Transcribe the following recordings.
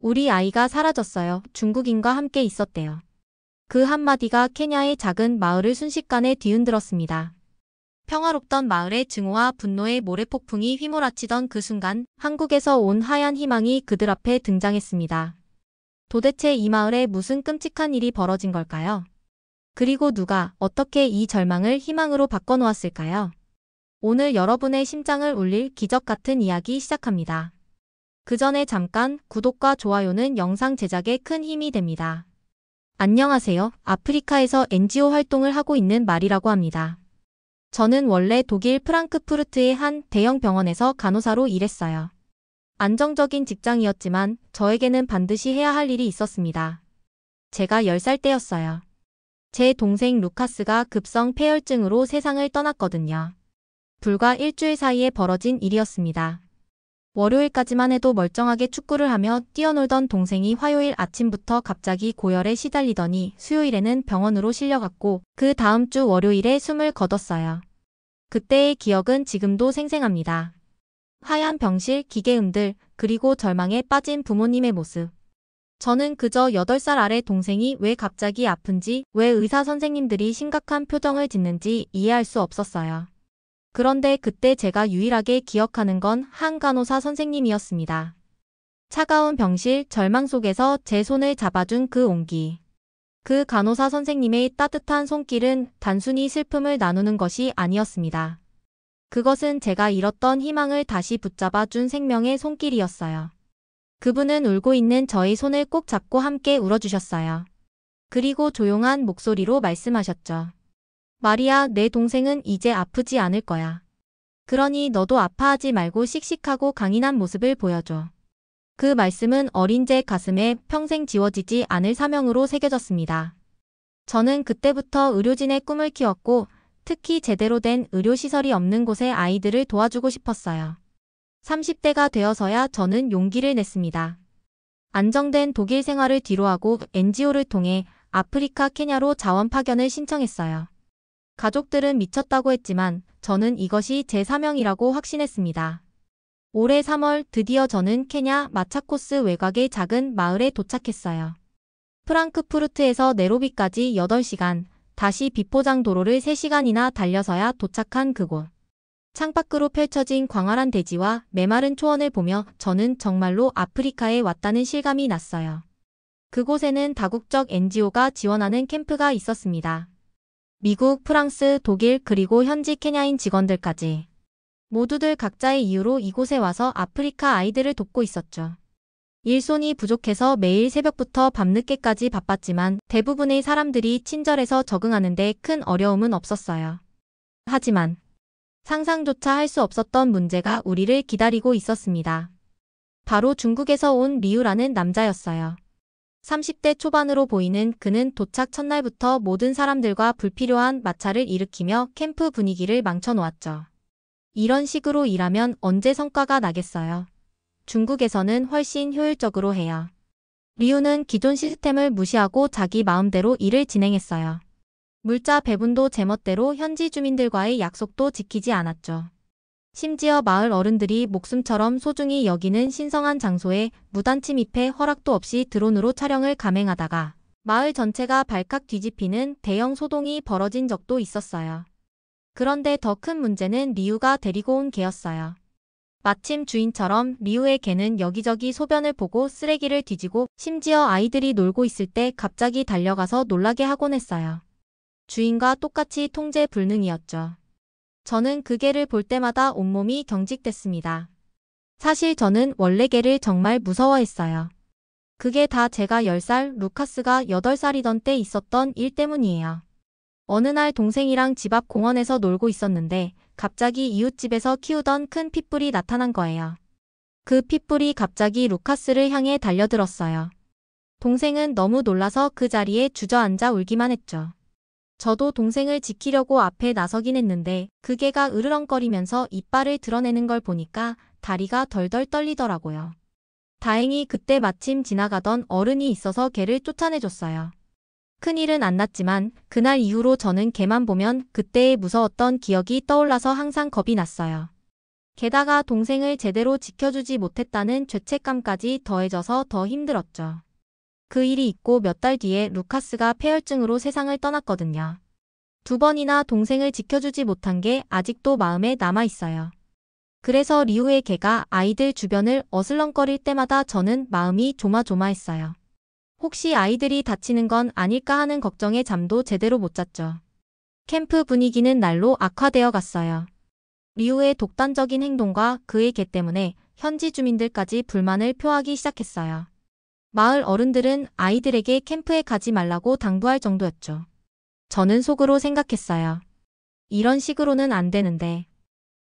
우리 아이가 사라졌어요. 중국인과 함께 있었대요. 그 한마디가 케냐의 작은 마을을 순식간에 뒤흔들었습니다. 평화롭던 마을의 증오와 분노의 모래폭풍이 휘몰아치던 그 순간 한국에서 온 하얀 희망이 그들 앞에 등장했습니다. 도대체 이 마을에 무슨 끔찍한 일이 벌어진 걸까요? 그리고 누가 어떻게 이 절망을 희망으로 바꿔놓았을까요? 오늘 여러분의 심장을 울릴 기적 같은 이야기 시작합니다. 그 전에 잠깐 구독과 좋아요는 영상 제작에 큰 힘이 됩니다. 안녕하세요. 아프리카에서 NGO 활동을 하고 있는 말이라고 합니다. 저는 원래 독일 프랑크푸르트의 한 대형 병원에서 간호사로 일했어요. 안정적인 직장이었지만 저에게는 반드시 해야 할 일이 있었습니다. 제가 10살 때였어요. 제 동생 루카스가 급성 폐혈증으로 세상을 떠났거든요. 불과 일주일 사이에 벌어진 일이었습니다. 월요일까지만 해도 멀쩡하게 축구를 하며 뛰어놀던 동생이 화요일 아침부터 갑자기 고열에 시달리더니 수요일에는 병원으로 실려갔고 그 다음 주 월요일에 숨을 거뒀어요. 그때의 기억은 지금도 생생합니다. 하얀 병실, 기계음들, 그리고 절망에 빠진 부모님의 모습. 저는 그저 8살 아래 동생이 왜 갑자기 아픈지, 왜 의사 선생님들이 심각한 표정을 짓는지 이해할 수 없었어요. 그런데 그때 제가 유일하게 기억하는 건 한 간호사 선생님이었습니다. 차가운 병실, 절망 속에서 제 손을 잡아준 그 온기. 그 간호사 선생님의 따뜻한 손길은 단순히 슬픔을 나누는 것이 아니었습니다. 그것은 제가 잃었던 희망을 다시 붙잡아 준 생명의 손길이었어요. 그분은 울고 있는 저의 손을 꼭 잡고 함께 울어주셨어요. 그리고 조용한 목소리로 말씀하셨죠. 마리아, 내 동생은 이제 아프지 않을 거야. 그러니 너도 아파하지 말고 씩씩하고 강인한 모습을 보여줘. 그 말씀은 어린 제 가슴에 평생 지워지지 않을 사명으로 새겨졌습니다. 저는 그때부터 의료진의 꿈을 키웠고 특히 제대로 된 의료시설이 없는 곳의 아이들을 도와주고 싶었어요. 30대가 되어서야 저는 용기를 냈습니다. 안정된 독일 생활을 뒤로하고 NGO를 통해 아프리카 케냐로 자원 파견을 신청했어요. 가족들은 미쳤다고 했지만 저는 이것이 제 사명이라고 확신했습니다. 올해 3월 드디어 저는 케냐 마차코스 외곽의 작은 마을에 도착했어요. 프랑크푸르트에서 네로비까지 8시간, 다시 비포장 도로를 3시간이나 달려서야 도착한 그곳. 창밖으로 펼쳐진 광활한 대지와 메마른 초원을 보며 저는 정말로 아프리카에 왔다는 실감이 났어요. 그곳에는 다국적 NGO가 지원하는 캠프가 있었습니다. 미국, 프랑스, 독일 그리고 현지 케냐인 직원들까지. 모두들 각자의 이유로 이곳에 와서 아프리카 아이들을 돕고 있었죠. 일손이 부족해서 매일 새벽부터 밤늦게까지 바빴지만 대부분의 사람들이 친절해서 적응하는데 큰 어려움은 없었어요. 하지만 상상조차 할 수 없었던 문제가 우리를 기다리고 있었습니다. 바로 중국에서 온 리우라는 남자였어요. 30대 초반으로 보이는 그는 도착 첫날부터 모든 사람들과 불필요한 마찰을 일으키며 캠프 분위기를 망쳐놓았죠. 이런 식으로 일하면 언제 성과가 나겠어요? 중국에서는 훨씬 효율적으로 해요. 리우는 기존 시스템을 무시하고 자기 마음대로 일을 진행했어요. 물자 배분도 제멋대로 현지 주민들과의 약속도 지키지 않았죠. 심지어 마을 어른들이 목숨처럼 소중히 여기는 신성한 장소에 무단 침입해 허락도 없이 드론으로 촬영을 감행하다가 마을 전체가 발칵 뒤집히는 대형 소동이 벌어진 적도 있었어요. 그런데 더 큰 문제는 리우가 데리고 온 개였어요. 마침 주인처럼 리우의 개는 여기저기 소변을 보고 쓰레기를 뒤지고 심지어 아이들이 놀고 있을 때 갑자기 달려가서 놀라게 하곤 했어요. 주인과 똑같이 통제 불능이었죠. 저는 그 개를 볼 때마다 온몸이 경직됐습니다. 사실 저는 원래 개를 정말 무서워했어요. 그게 다 제가 10살, 루카스가 8살이던 때 있었던 일 때문이에요. 어느 날 동생이랑 집 앞 공원에서 놀고 있었는데 갑자기 이웃집에서 키우던 큰 핏불이 나타난 거예요. 그 핏불이 갑자기 루카스를 향해 달려들었어요. 동생은 너무 놀라서 그 자리에 주저앉아 울기만 했죠. 저도 동생을 지키려고 앞에 나서긴 했는데 그 개가 으르렁거리면서 이빨을 드러내는 걸 보니까 다리가 덜덜 떨리더라고요. 다행히 그때 마침 지나가던 어른이 있어서 개를 쫓아내줬어요. 큰일은 안 났지만 그날 이후로 저는 개만 보면 그때의 무서웠던 기억이 떠올라서 항상 겁이 났어요. 게다가 동생을 제대로 지켜주지 못했다는 죄책감까지 더해져서 더 힘들었죠. 그 일이 있고 몇 달 뒤에 루카스가 폐혈증으로 세상을 떠났거든요. 2번이나 동생을 지켜주지 못한 게 아직도 마음에 남아있어요. 그래서 리우의 개가 아이들 주변을 어슬렁거릴 때마다 저는 마음이 조마조마했어요. 혹시 아이들이 다치는 건 아닐까 하는 걱정에 잠도 제대로 못 잤죠. 캠프 분위기는 날로 악화되어 갔어요. 리우의 독단적인 행동과 그의 개 때문에 현지 주민들까지 불만을 표하기 시작했어요. 마을 어른들은 아이들에게 캠프에 가지 말라고 당부할 정도였죠. 저는 속으로 생각했어요. 이런 식으로는 안 되는데.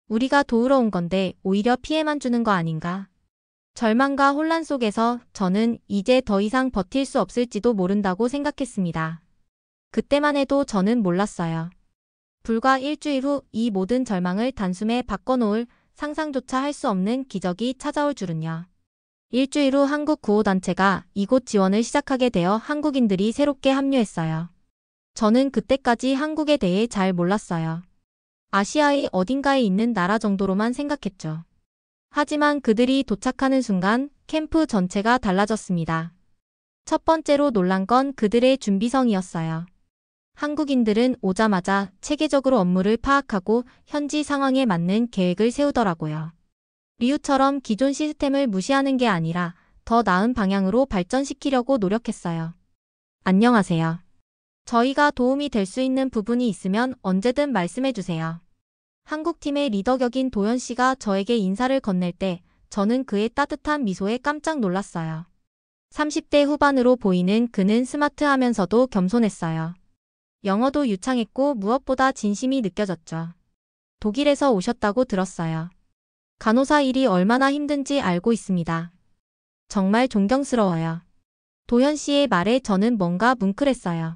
우리가 도우러 온 건데 오히려 피해만 주는 거 아닌가? 절망과 혼란 속에서 저는 이제 더 이상 버틸 수 없을지도 모른다고 생각했습니다. 그때만 해도 저는 몰랐어요. 불과 일주일 후 이 모든 절망을 단숨에 바꿔놓을 상상조차 할 수 없는 기적이 찾아올 줄은요. 일주일 후 한국 구호단체가 이곳 지원을 시작하게 되어 한국인들이 새롭게 합류했어요. 저는 그때까지 한국에 대해 잘 몰랐어요. 아시아의 어딘가에 있는 나라 정도로만 생각했죠. 하지만 그들이 도착하는 순간 캠프 전체가 달라졌습니다. 첫 번째로 놀란 건 그들의 준비성이었어요. 한국인들은 오자마자 체계적으로 업무를 파악하고 현지 상황에 맞는 계획을 세우더라고요. 리우처럼 기존 시스템을 무시하는 게 아니라 더 나은 방향으로 발전시키려고 노력했어요. 안녕하세요. 저희가 도움이 될 수 있는 부분이 있으면 언제든 말씀해주세요. 한국팀의 리더 격인 도현 씨가 저에게 인사를 건넬 때 저는 그의 따뜻한 미소에 깜짝 놀랐어요. 30대 후반으로 보이는 그는 스마트하면서도 겸손했어요. 영어도 유창했고 무엇보다 진심이 느껴졌죠. 독일에서 오셨다고 들었어요. 간호사 일이 얼마나 힘든지 알고 있습니다. 정말 존경스러워요. 도현 씨의 말에 저는 뭔가 뭉클했어요.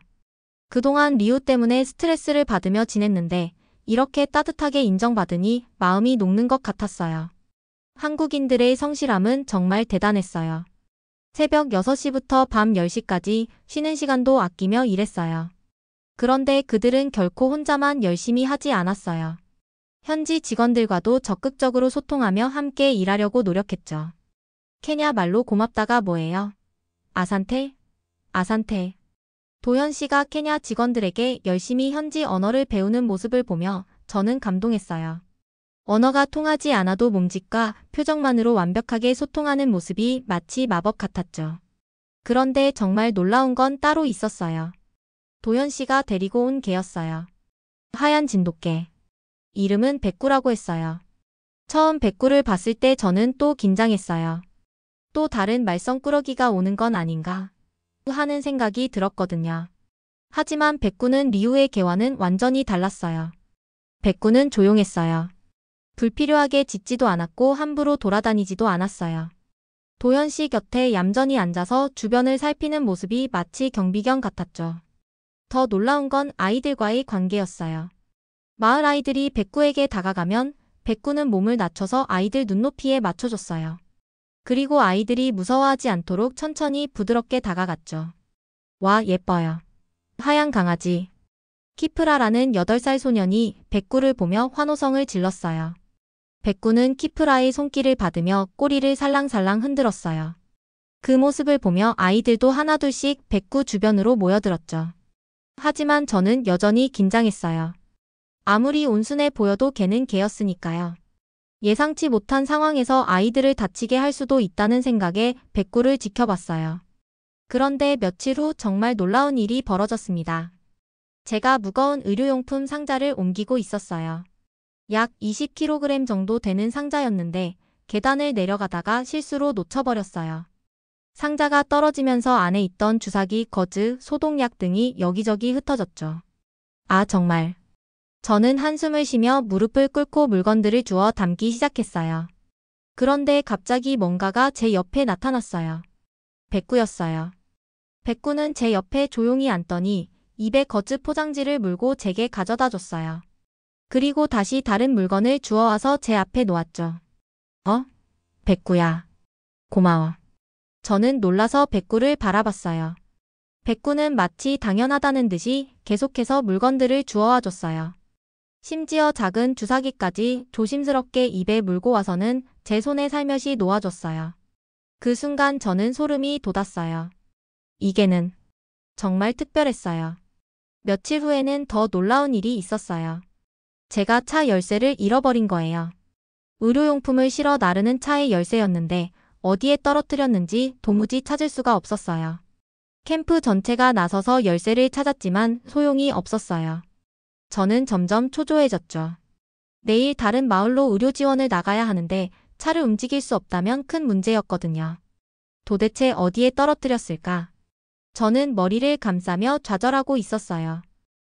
그동안 리우 때문에 스트레스를 받으며 지냈는데 이렇게 따뜻하게 인정받으니 마음이 녹는 것 같았어요. 한국인들의 성실함은 정말 대단했어요. 새벽 6시부터 밤 10시까지 쉬는 시간도 아끼며 일했어요. 그런데 그들은 결코 혼자만 열심히 하지 않았어요. 현지 직원들과도 적극적으로 소통하며 함께 일하려고 노력했죠. 케냐 말로 고맙다가 뭐예요? 아산테? 아산테. 도현 씨가 케냐 직원들에게 열심히 현지 언어를 배우는 모습을 보며 저는 감동했어요. 언어가 통하지 않아도 몸짓과 표정만으로 완벽하게 소통하는 모습이 마치 마법 같았죠. 그런데 정말 놀라운 건 따로 있었어요. 도현 씨가 데리고 온 개였어요. 하얀 진돗개. 이름은 백구라고 했어요. 처음 백구를 봤을 때 저는 또 긴장했어요. 또 다른 말썽꾸러기가 오는 건 아닌가 하는 생각이 들었거든요. 하지만 백구는 리우의 개와는 완전히 달랐어요. 백구는 조용했어요. 불필요하게 짖지도 않았고 함부로 돌아다니지도 않았어요. 도현 씨 곁에 얌전히 앉아서 주변을 살피는 모습이 마치 경비견 같았죠. 더 놀라운 건 아이들과의 관계였어요. 마을 아이들이 백구에게 다가가면 백구는 몸을 낮춰서 아이들 눈높이에 맞춰줬어요. 그리고 아이들이 무서워하지 않도록 천천히 부드럽게 다가갔죠. 와, 예뻐요. 하얀 강아지. 키프라라는 8살 소년이 백구를 보며 환호성을 질렀어요. 백구는 키프라의 손길을 받으며 꼬리를 살랑살랑 흔들었어요. 그 모습을 보며 아이들도 하나둘씩 백구 주변으로 모여들었죠. 하지만 저는 여전히 긴장했어요. 아무리 온순해 보여도 개는 개였으니까요. 예상치 못한 상황에서 아이들을 다치게 할 수도 있다는 생각에 백구를 지켜봤어요. 그런데 며칠 후 정말 놀라운 일이 벌어졌습니다. 제가 무거운 의료용품 상자를 옮기고 있었어요. 약 20kg 정도 되는 상자였는데 계단을 내려가다가 실수로 놓쳐버렸어요. 상자가 떨어지면서 안에 있던 주사기, 거즈, 소독약 등이 여기저기 흩어졌죠. 아, 정말. 저는 한숨을 쉬며 무릎을 꿇고 물건들을 주워 담기 시작했어요. 그런데 갑자기 뭔가가 제 옆에 나타났어요. 백구였어요. 백구는 제 옆에 조용히 앉더니 입에 거즈 포장지를 물고 제게 가져다 줬어요. 그리고 다시 다른 물건을 주워와서 제 앞에 놓았죠. 백구야. 고마워. 저는 놀라서 백구를 바라봤어요. 백구는 마치 당연하다는 듯이 계속해서 물건들을 주워와 줬어요. 심지어 작은 주사기까지 조심스럽게 입에 물고 와서는 제 손에 살며시 놓아줬어요. 그 순간 저는 소름이 돋았어요. 이게는 정말 특별했어요. 며칠 후에는 더 놀라운 일이 있었어요. 제가 차 열쇠를 잃어버린 거예요. 의료용품을 실어 나르는 차의 열쇠였는데 어디에 떨어뜨렸는지 도무지 찾을 수가 없었어요. 캠프 전체가 나서서 열쇠를 찾았지만 소용이 없었어요. 저는 점점 초조해졌죠. 내일 다른 마을로 의료 지원을 나가야 하는데 차를 움직일 수 없다면 큰 문제였거든요. 도대체 어디에 떨어뜨렸을까? 저는 머리를 감싸며 좌절하고 있었어요.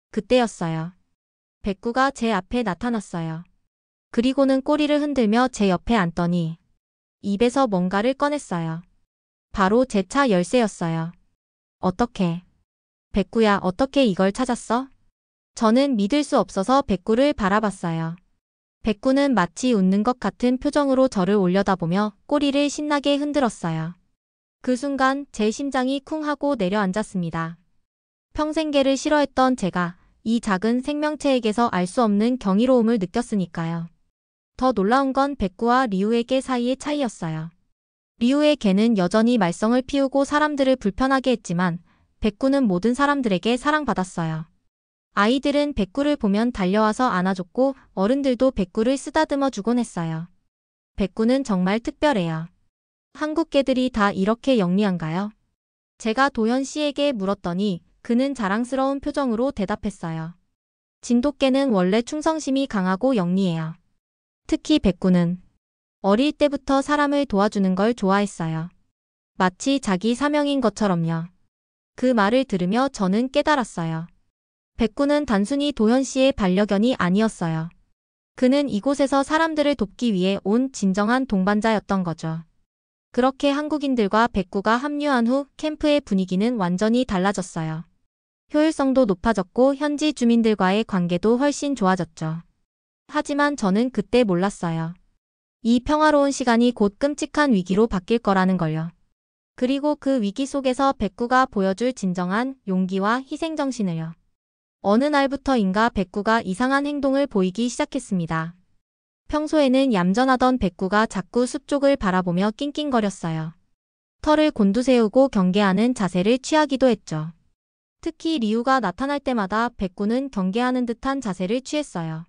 그때였어요. 백구가 제 앞에 나타났어요. 그리고는 꼬리를 흔들며 제 옆에 앉더니 입에서 뭔가를 꺼냈어요. 바로 제 차 열쇠였어요. 어떻게? 백구야, 어떻게 이걸 찾았어? 저는 믿을 수 없어서 백구를 바라봤어요. 백구는 마치 웃는 것 같은 표정으로 저를 올려다보며 꼬리를 신나게 흔들었어요. 그 순간 제 심장이 쿵 하고 내려앉았습니다. 평생 개를 싫어했던 제가 이 작은 생명체에게서 알 수 없는 경이로움을 느꼈으니까요. 더 놀라운 건 백구와 리우의 개 사이의 차이였어요. 리우의 개는 여전히 말썽을 피우고 사람들을 불편하게 했지만 백구는 모든 사람들에게 사랑받았어요. 아이들은 백구를 보면 달려와서 안아줬고 어른들도 백구를 쓰다듬어 주곤 했어요. 백구는 정말 특별해요. 한국 개들이 다 이렇게 영리한가요? 제가 도현 씨에게 물었더니 그는 자랑스러운 표정으로 대답했어요. 진돗개는 원래 충성심이 강하고 영리해요. 특히 백구는 어릴 때부터 사람을 도와주는 걸 좋아했어요. 마치 자기 사명인 것처럼요. 그 말을 들으며 저는 깨달았어요. 백구는 단순히 도현 씨의 반려견이 아니었어요. 그는 이곳에서 사람들을 돕기 위해 온 진정한 동반자였던 거죠. 그렇게 한국인들과 백구가 합류한 후 캠프의 분위기는 완전히 달라졌어요. 효율성도 높아졌고 현지 주민들과의 관계도 훨씬 좋아졌죠. 하지만 저는 그때 몰랐어요. 이 평화로운 시간이 곧 끔찍한 위기로 바뀔 거라는 걸요. 그리고 그 위기 속에서 백구가 보여줄 진정한 용기와 희생정신을요. 어느 날부터인가 백구가 이상한 행동을 보이기 시작했습니다. 평소에는 얌전하던 백구가 자꾸 숲 쪽을 바라보며 낑낑거렸어요. 털을 곤두세우고 경계하는 자세를 취하기도 했죠. 특히 리우가 나타날 때마다 백구는 경계하는 듯한 자세를 취했어요.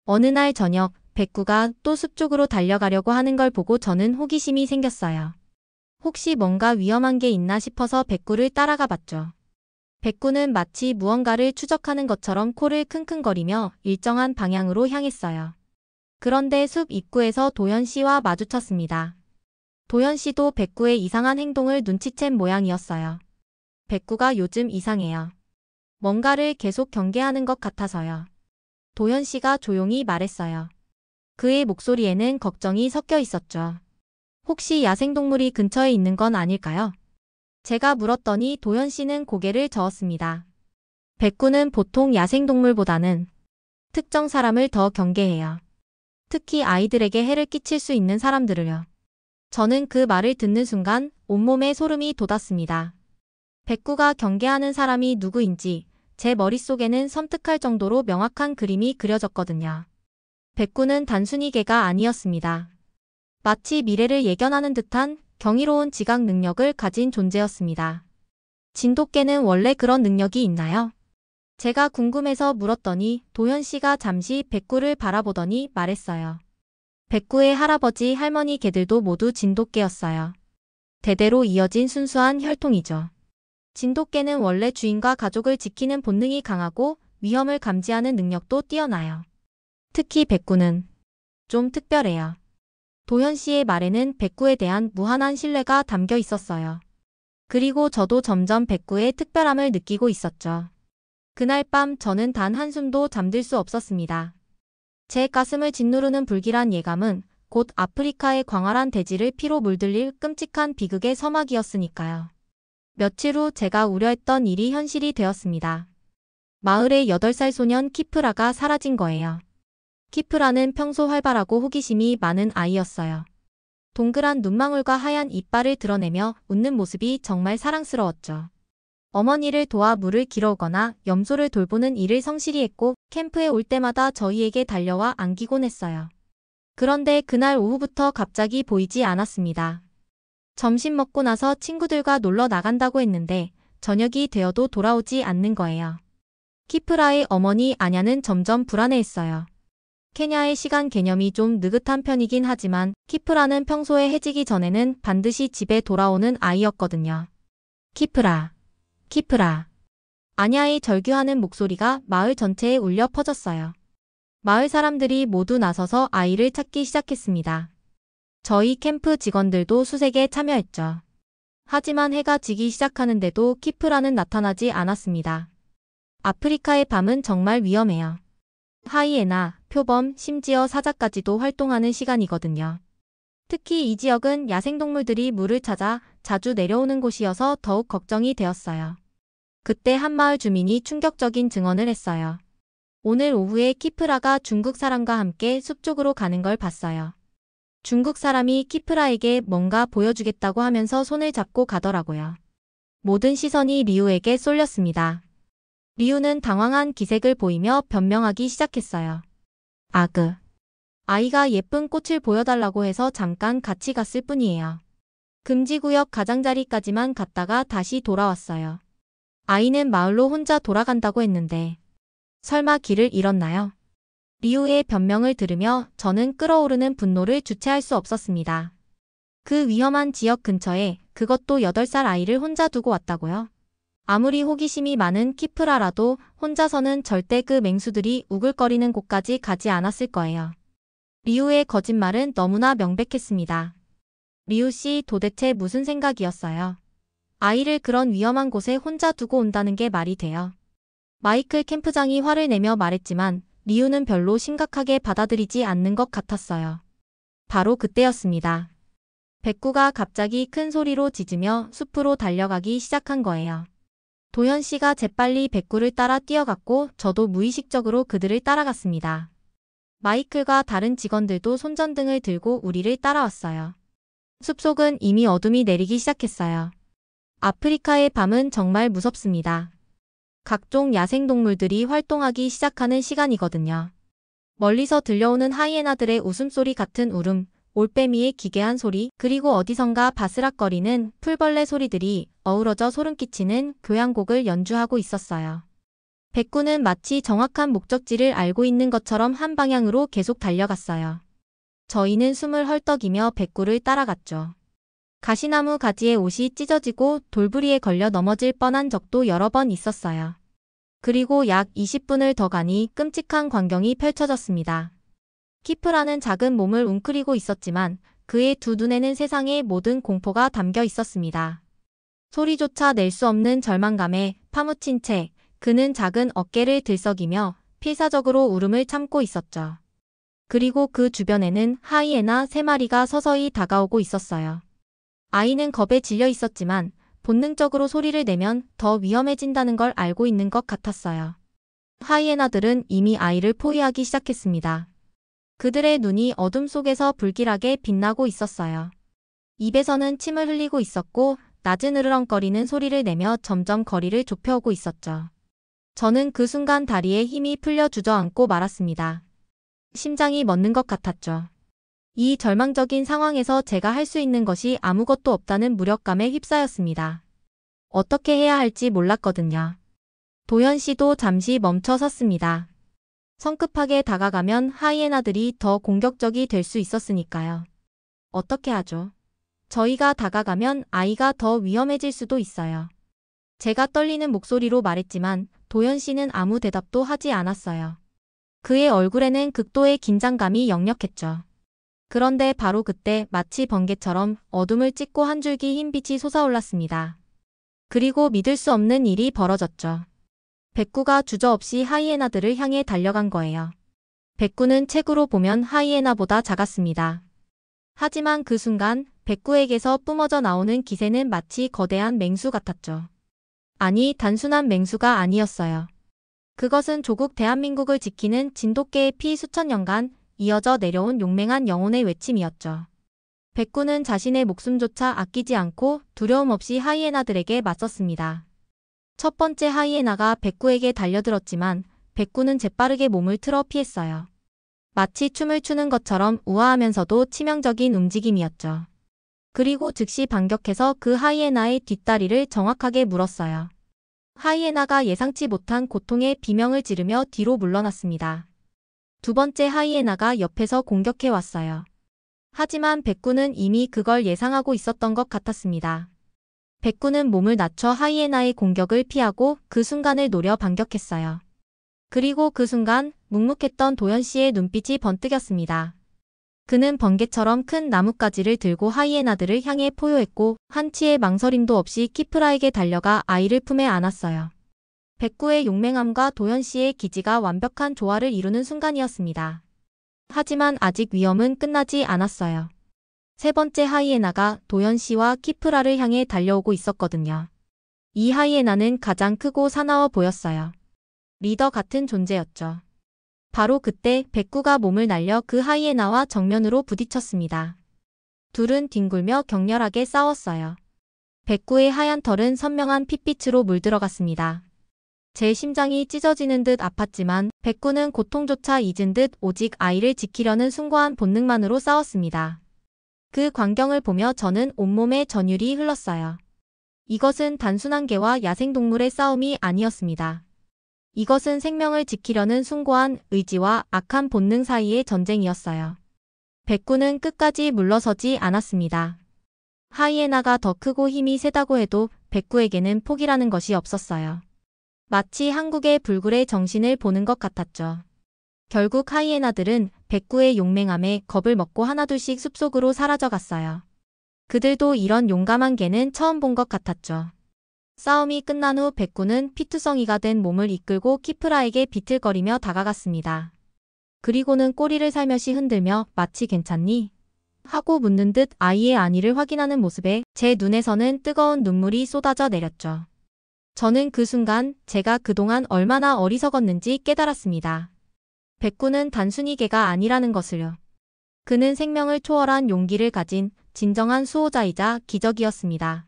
어느 날 저녁, 백구가 또 숲 쪽으로 달려가려고 하는 걸 보고 저는 호기심이 생겼어요. 혹시 뭔가 위험한 게 있나 싶어서 백구를 따라가 봤죠. 백구는 마치 무언가를 추적하는 것처럼 코를 킁킁거리며 일정한 방향으로 향했어요. 그런데 숲 입구에서 도현 씨와 마주쳤습니다. 도현 씨도 백구의 이상한 행동을 눈치챈 모양이었어요. 백구가 요즘 이상해요. 뭔가를 계속 경계하는 것 같아서요. 도현 씨가 조용히 말했어요. 그의 목소리에는 걱정이 섞여 있었죠. 혹시 야생동물이 근처에 있는 건 아닐까요? 제가 물었더니 도현 씨는 고개를 저었습니다. 백구는 보통 야생동물보다는 특정 사람을 더 경계해요. 특히 아이들에게 해를 끼칠 수 있는 사람들을요. 저는 그 말을 듣는 순간 온몸에 소름이 돋았습니다. 백구가 경계하는 사람이 누구인지 제 머릿속에는 섬뜩할 정도로 명확한 그림이 그려졌거든요. 백구는 단순히 개가 아니었습니다. 마치 미래를 예견하는 듯한 경이로운 지각 능력을 가진 존재였습니다. 진돗개는 원래 그런 능력이 있나요? 제가 궁금해서 물었더니 도현 씨가 잠시 백구를 바라보더니 말했어요. 백구의 할아버지, 할머니 개들도 모두 진돗개였어요. 대대로 이어진 순수한 혈통이죠. 진돗개는 원래 주인과 가족을 지키는 본능이 강하고 위험을 감지하는 능력도 뛰어나요. 특히 백구는 좀 특별해요. 도현 씨의 말에는 백구에 대한 무한한 신뢰가 담겨 있었어요. 그리고 저도 점점 백구의 특별함을 느끼고 있었죠. 그날 밤 저는 단 한숨도 잠들 수 없었습니다. 제 가슴을 짓누르는 불길한 예감은 곧 아프리카의 광활한 대지를 피로 물들일 끔찍한 비극의 서막이었으니까요. 며칠 후 제가 우려했던 일이 현실이 되었습니다. 마을의 8살 소년 키프라가 사라진 거예요. 키프라는 평소 활발하고 호기심이 많은 아이였어요. 동그란 눈망울과 하얀 이빨을 드러내며 웃는 모습이 정말 사랑스러웠죠. 어머니를 도와 물을 길어오거나 염소를 돌보는 일을 성실히 했고 캠프에 올 때마다 저희에게 달려와 안기곤 했어요. 그런데 그날 오후부터 갑자기 보이지 않았습니다. 점심 먹고 나서 친구들과 놀러 나간다고 했는데 저녁이 되어도 돌아오지 않는 거예요. 키프라의 어머니 아냐는 점점 불안해했어요. 케냐의 시간 개념이 좀 느긋한 편이긴 하지만 키프라는 평소에 해지기 전에는 반드시 집에 돌아오는 아이였거든요. 키프라, 키프라. 아냐의 절규하는 목소리가 마을 전체에 울려 퍼졌어요. 마을 사람들이 모두 나서서 아이를 찾기 시작했습니다. 저희 캠프 직원들도 수색에 참여했죠. 하지만 해가 지기 시작하는데도 키프라는 나타나지 않았습니다. 아프리카의 밤은 정말 위험해요. 하이에나, 표범, 심지어 사자까지도 활동하는 시간이거든요. 특히 이 지역은 야생동물들이 물을 찾아 자주 내려오는 곳이어서 더욱 걱정이 되었어요. 그때 한 마을 주민이 충격적인 증언을 했어요. 오늘 오후에 키프라가 중국 사람과 함께 숲 쪽으로 가는 걸 봤어요. 중국 사람이 키프라에게 뭔가 보여주겠다고 하면서 손을 잡고 가더라고요. 모든 시선이 리우에게 쏠렸습니다. 리우는 당황한 기색을 보이며 변명하기 시작했어요. 아그. 아이가 예쁜 꽃을 보여달라고 해서 잠깐 같이 갔을 뿐이에요. 금지구역 가장자리까지만 갔다가 다시 돌아왔어요. 아이는 마을로 혼자 돌아간다고 했는데 설마 길을 잃었나요? 리우의 변명을 들으며 저는 끓어오르는 분노를 주체할 수 없었습니다. 그 위험한 지역 근처에 그것도 8살 아이를 혼자 두고 왔다고요? 아무리 호기심이 많은 키프라라도 혼자서는 절대 그 맹수들이 우글거리는 곳까지 가지 않았을 거예요. 리우의 거짓말은 너무나 명백했습니다. 리우 씨 도대체 무슨 생각이었어요? 아이를 그런 위험한 곳에 혼자 두고 온다는 게 말이 돼요. 마이클 캠프장이 화를 내며 말했지만 리우는 별로 심각하게 받아들이지 않는 것 같았어요. 바로 그때였습니다. 백구가 갑자기 큰 소리로 짖으며 숲으로 달려가기 시작한 거예요. 도현 씨가 재빨리 백구를 따라 뛰어갔고 저도 무의식적으로 그들을 따라갔습니다. 마이클과 다른 직원들도 손전등을 들고 우리를 따라왔어요. 숲속은 이미 어둠이 내리기 시작했어요. 아프리카의 밤은 정말 무섭습니다. 각종 야생동물들이 활동하기 시작하는 시간이거든요. 멀리서 들려오는 하이에나들의 웃음소리 같은 울음, 올빼미의 기괴한 소리, 그리고 어디선가 바스락거리는 풀벌레 소리들이 어우러져 소름 끼치는 교향곡을 연주하고 있었어요. 백구는 마치 정확한 목적지를 알고 있는 것처럼 한 방향으로 계속 달려갔어요. 저희는 숨을 헐떡이며 백구를 따라갔죠. 가시나무 가지에 옷이 찢어지고 돌부리에 걸려 넘어질 뻔한 적도 여러 번 있었어요. 그리고 약 20분을 더 가니 끔찍한 광경이 펼쳐졌습니다. 키프라는 작은 몸을 웅크리고 있었지만 그의 두 눈에는 세상의 모든 공포가 담겨 있었습니다. 소리조차 낼 수 없는 절망감에 파묻힌 채 그는 작은 어깨를 들썩이며 필사적으로 울음을 참고 있었죠. 그리고 그 주변에는 하이에나 3마리가 서서히 다가오고 있었어요. 아이는 겁에 질려 있었지만 본능적으로 소리를 내면 더 위험해진다는 걸 알고 있는 것 같았어요. 하이에나들은 이미 아이를 포위하기 시작했습니다. 그들의 눈이 어둠 속에서 불길하게 빛나고 있었어요. 입에서는 침을 흘리고 있었고 낮은 으르렁거리는 소리를 내며 점점 거리를 좁혀오고 있었죠. 저는 그 순간 다리에 힘이 풀려 주저앉고 말았습니다. 심장이 멎는 것 같았죠. 이 절망적인 상황에서 제가 할 수 있는 것이 아무것도 없다는 무력감에 휩싸였습니다. 어떻게 해야 할지 몰랐거든요. 도현 씨도 잠시 멈춰 섰습니다. 성급하게 다가가면 하이에나들이 더 공격적이 될 수 있었으니까요. 어떻게 하죠? 저희가 다가가면 아이가 더 위험해질 수도 있어요. 제가 떨리는 목소리로 말했지만 도현 씨는 아무 대답도 하지 않았어요. 그의 얼굴에는 극도의 긴장감이 역력했죠. 그런데 바로 그때 마치 번개처럼 어둠을 찢고 한 줄기 흰빛이 솟아올랐습니다. 그리고 믿을 수 없는 일이 벌어졌죠. 백구가 주저없이 하이에나들을 향해 달려간 거예요. 백구는 책으로 보면 하이에나보다 작았습니다. 하지만 그 순간 백구에게서 뿜어져 나오는 기세는 마치 거대한 맹수 같았죠. 아니, 단순한 맹수가 아니었어요. 그것은 조국 대한민국을 지키는 진돗개의 피 수천 년간 이어져 내려온 용맹한 영혼의 외침이었죠. 백구는 자신의 목숨조차 아끼지 않고 두려움 없이 하이에나들에게 맞섰습니다. 첫 번째 하이에나가 백구에게 달려들었지만 백구는 재빠르게 몸을 틀어 피했어요. 마치 춤을 추는 것처럼 우아하면서도 치명적인 움직임이었죠. 그리고 즉시 반격해서 그 하이에나의 뒷다리를 정확하게 물었어요. 하이에나가 예상치 못한 고통에 비명을 지르며 뒤로 물러났습니다. 두 번째 하이에나가 옆에서 공격해 왔어요. 하지만 백구는 이미 그걸 예상하고 있었던 것 같았습니다. 백구는 몸을 낮춰 하이에나의 공격을 피하고 그 순간을 노려 반격했어요. 그리고 그 순간 묵묵했던 도현 씨의 눈빛이 번뜩였습니다. 그는 번개처럼 큰 나뭇가지를 들고 하이에나들을 향해 포효했고 한치의 망설임도 없이 키프라에게 달려가 아이를 품에 안았어요. 백구의 용맹함과 도현 씨의 기지가 완벽한 조화를 이루는 순간이었습니다. 하지만 아직 위험은 끝나지 않았어요. 세 번째 하이에나가 도현 씨와 키프라를 향해 달려오고 있었거든요. 이 하이에나는 가장 크고 사나워 보였어요. 리더 같은 존재였죠. 바로 그때 백구가 몸을 날려 그 하이에나와 정면으로 부딪혔습니다. 둘은 뒹굴며 격렬하게 싸웠어요. 백구의 하얀 털은 선명한 핏빛으로 물들어갔습니다. 제 심장이 찢어지는 듯 아팠지만 백구는 고통조차 잊은 듯 오직 아이를 지키려는 숭고한 본능만으로 싸웠습니다. 그 광경을 보며 저는 온몸에 전율이 흘렀어요. 이것은 단순한 개와 야생동물의 싸움이 아니었습니다. 이것은 생명을 지키려는 숭고한 의지와 악한 본능 사이의 전쟁이었어요. 백구는 끝까지 물러서지 않았습니다. 하이에나가 더 크고 힘이 세다고 해도 백구에게는 포기라는 것이 없었어요. 마치 한국의 불굴의 정신을 보는 것 같았죠. 결국 하이에나들은 백구의 용맹함에 겁을 먹고 하나둘씩 숲속으로 사라져갔어요. 그들도 이런 용감한 개는 처음 본 것 같았죠. 싸움이 끝난 후 백구는 피투성이가 된 몸을 이끌고 키프라에게 비틀거리며 다가갔습니다. 그리고는 꼬리를 살며시 흔들며 마치 괜찮니? 하고 묻는 듯 아이의 안위를 확인하는 모습에 제 눈에서는 뜨거운 눈물이 쏟아져 내렸죠. 저는 그 순간 제가 그동안 얼마나 어리석었는지 깨달았습니다. 백구는 단순히 개가 아니라는 것을요. 그는 생명을 초월한 용기를 가진 진정한 수호자이자 기적이었습니다.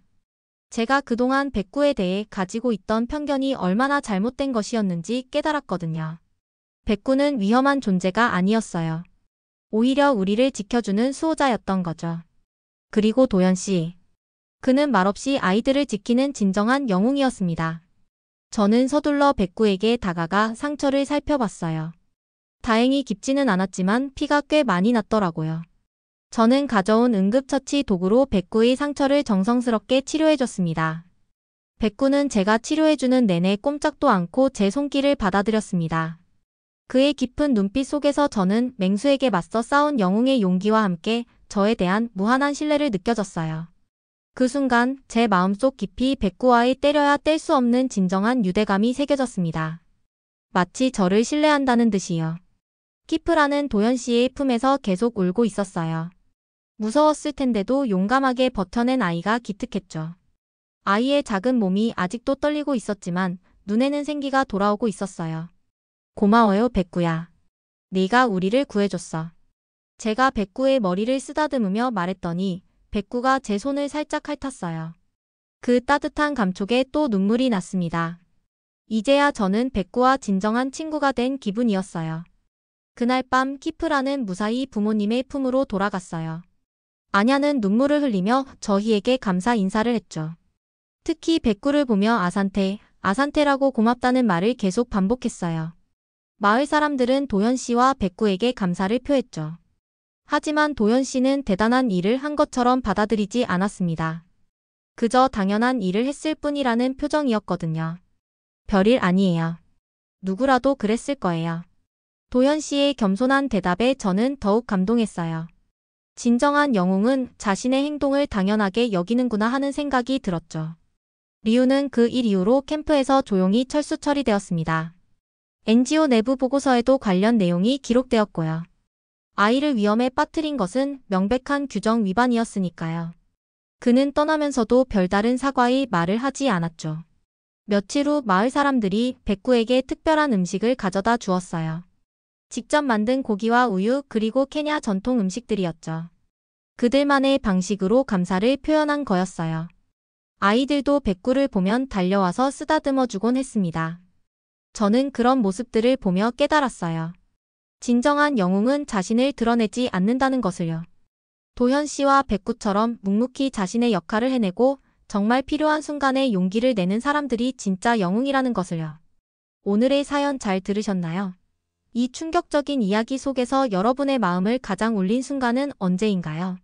제가 그동안 백구에 대해 가지고 있던 편견이 얼마나 잘못된 것이었는지 깨달았거든요. 백구는 위험한 존재가 아니었어요. 오히려 우리를 지켜주는 수호자였던 거죠. 그리고 도현 씨. 그는 말없이 아이들을 지키는 진정한 영웅이었습니다. 저는 서둘러 백구에게 다가가 상처를 살펴봤어요. 다행히 깊지는 않았지만 피가 꽤 많이 났더라고요. 저는 가져온 응급처치 도구로 백구의 상처를 정성스럽게 치료해줬습니다. 백구는 제가 치료해주는 내내 꼼짝도 않고 제 손길을 받아들였습니다. 그의 깊은 눈빛 속에서 저는 맹수에게 맞서 싸운 영웅의 용기와 함께 저에 대한 무한한 신뢰를 느껴졌어요. 그 순간 제 마음속 깊이 백구와의 때려야 뗄 수 없는 진정한 유대감이 새겨졌습니다. 마치 저를 신뢰한다는 듯이요. 키프라는 도현 씨의 품에서 계속 울고 있었어요. 무서웠을 텐데도 용감하게 버텨낸 아이가 기특했죠. 아이의 작은 몸이 아직도 떨리고 있었지만 눈에는 생기가 돌아오고 있었어요. 고마워요, 백구야. 네가 우리를 구해줬어. 제가 백구의 머리를 쓰다듬으며 말했더니 백구가 제 손을 살짝 핥았어요. 그 따뜻한 감촉에 또 눈물이 났습니다. 이제야 저는 백구와 진정한 친구가 된 기분이었어요. 그날 밤 키프라는 무사히 부모님의 품으로 돌아갔어요. 아냐는 눈물을 흘리며 저희에게 감사 인사를 했죠. 특히 백구를 보며 아산테라고 고맙다는 말을 계속 반복했어요. 마을 사람들은 도현 씨와 백구에게 감사를 표했죠. 하지만 도현 씨는 대단한 일을 한 것처럼 받아들이지 않았습니다. 그저 당연한 일을 했을 뿐이라는 표정이었거든요. 별일 아니에요. 누구라도 그랬을 거예요. 도현 씨의 겸손한 대답에 저는 더욱 감동했어요. 진정한 영웅은 자신의 행동을 당연하게 여기는구나 하는 생각이 들었죠. 리우는 그 일 이후로 캠프에서 조용히 철수 처리되었습니다. NGO 내부 보고서에도 관련 내용이 기록되었고요. 아이를 위험에 빠뜨린 것은 명백한 규정 위반이었으니까요. 그는 떠나면서도 별다른 사과의 말을 하지 않았죠. 며칠 후 마을 사람들이 백구에게 특별한 음식을 가져다 주었어요. 직접 만든 고기와 우유 그리고 케냐 전통 음식들이었죠. 그들만의 방식으로 감사를 표현한 거였어요. 아이들도 백구를 보면 달려와서 쓰다듬어 주곤 했습니다. 저는 그런 모습들을 보며 깨달았어요. 진정한 영웅은 자신을 드러내지 않는다는 것을요. 도현 씨와 백구처럼 묵묵히 자신의 역할을 해내고 정말 필요한 순간에 용기를 내는 사람들이 진짜 영웅이라는 것을요. 오늘의 사연 잘 들으셨나요? 이 충격적인 이야기 속에서 여러분의 마음을 가장 울린 순간은 언제인가요?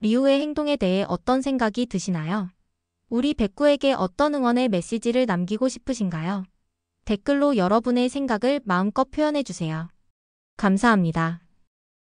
리우의 행동에 대해 어떤 생각이 드시나요? 우리 백구에게 어떤 응원의 메시지를 남기고 싶으신가요? 댓글로 여러분의 생각을 마음껏 표현해주세요. 감사합니다.